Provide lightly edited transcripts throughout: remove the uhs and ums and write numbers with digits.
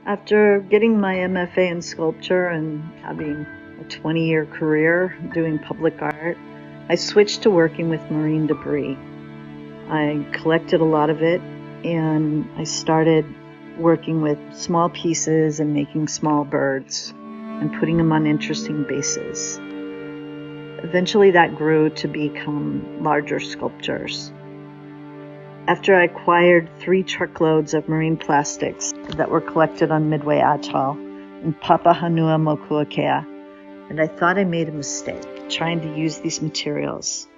After getting my MFA in sculpture and having a 20-year career doing public art, I switched to working with marine debris. I collected a lot of it, and I started working with small pieces and making small birds and putting them on interesting bases. Eventually that grew to become larger sculptures. After I acquired 3 truckloads of marine plastics that were collected on Midway Atoll in Papahanaumokuakea, and I thought I made a mistake trying to use these materials.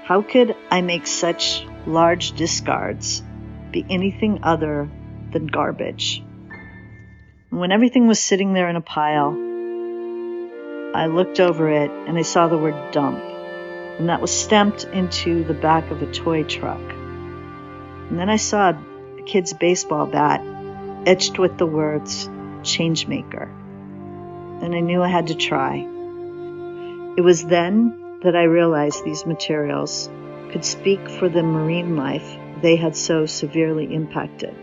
How could I make such large discards be anything other than garbage? And when everything was sitting there in a pile, I looked over it and I saw the word dump, and that was stamped into the back of a toy truck. And then I saw a kid's baseball bat etched with the words Changemaker, and I knew I had to try. It was then that I realized these materials could speak for the marine life they had so severely impacted.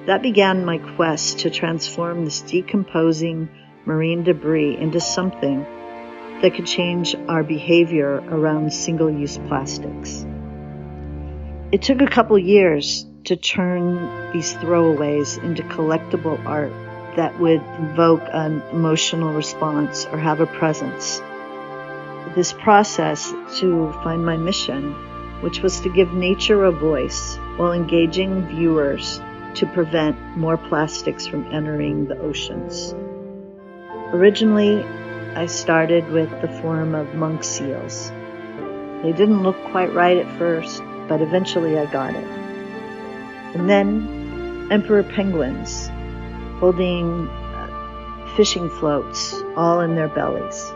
That began my quest to transform this decomposing marine debris into something that could change our behavior around single-use plastics. It took a couple years to turn these throwaways into collectible art that would invoke an emotional response or have a presence. This process to find my mission, which was to give nature a voice while engaging viewers to prevent more plastics from entering the oceans. Originally, I started with the form of monk seals. They didn't look quite right at first, but eventually I got it. And then emperor penguins holding fishing floats all in their bellies.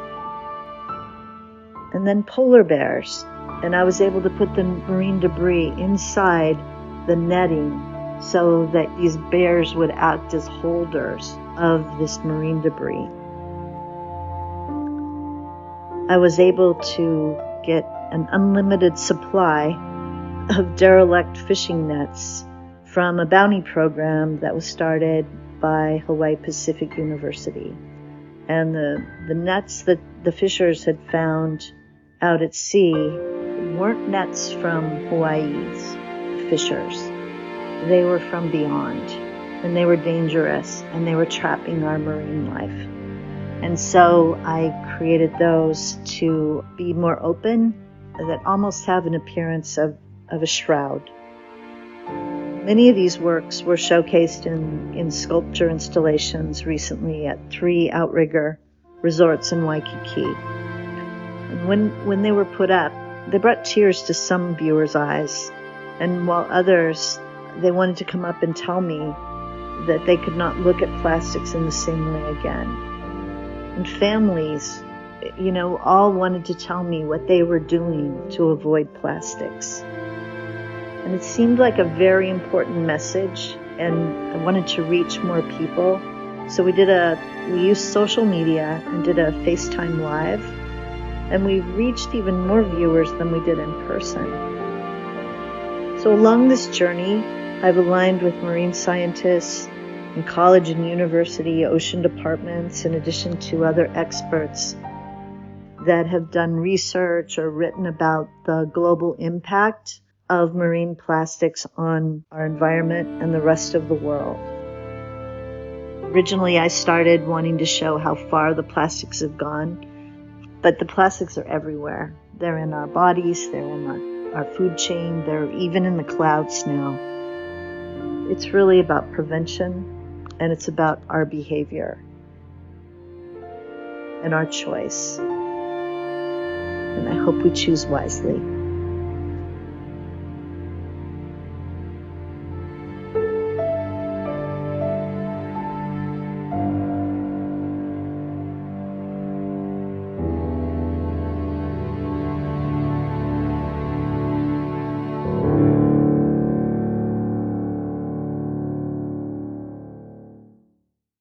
And then polar bears, and I was able to put the marine debris inside the netting so that these bears would act as holders of this marine debris. I was able to get an unlimited supply of derelict fishing nets from a bounty program that was started by Hawaii Pacific University. And the nets that the fishers had found out at sea weren't nets from Hawaii's fishers. They were from beyond, and they were dangerous, and they were trapping our marine life. And so I created those to be more open, that almost have an appearance of a shroud. Many of these works were showcased in sculpture installations recently at 3 outrigger resorts in Waikiki. And when they were put up, they brought tears to some viewers' eyes, and while others, they wanted to come up and tell me that they could not look at plastics in the same way again. And families, all wanted to tell me what they were doing to avoid plastics. And it seemed like a very important message, and I wanted to reach more people. So we used social media and did a FaceTime Live, and we reached even more viewers than we did in person. So along this journey, I've aligned with marine scientists and college and university ocean departments, in addition to other experts that have done research or written about the global impact of marine plastics on our environment and the rest of the world. Originally, I started wanting to show how far the plastics have gone, but the plastics are everywhere. They're in our bodies, they're in our food chain, they're even in the clouds now. It's really about prevention, and it's about our behavior and our choice. And I hope we choose wisely.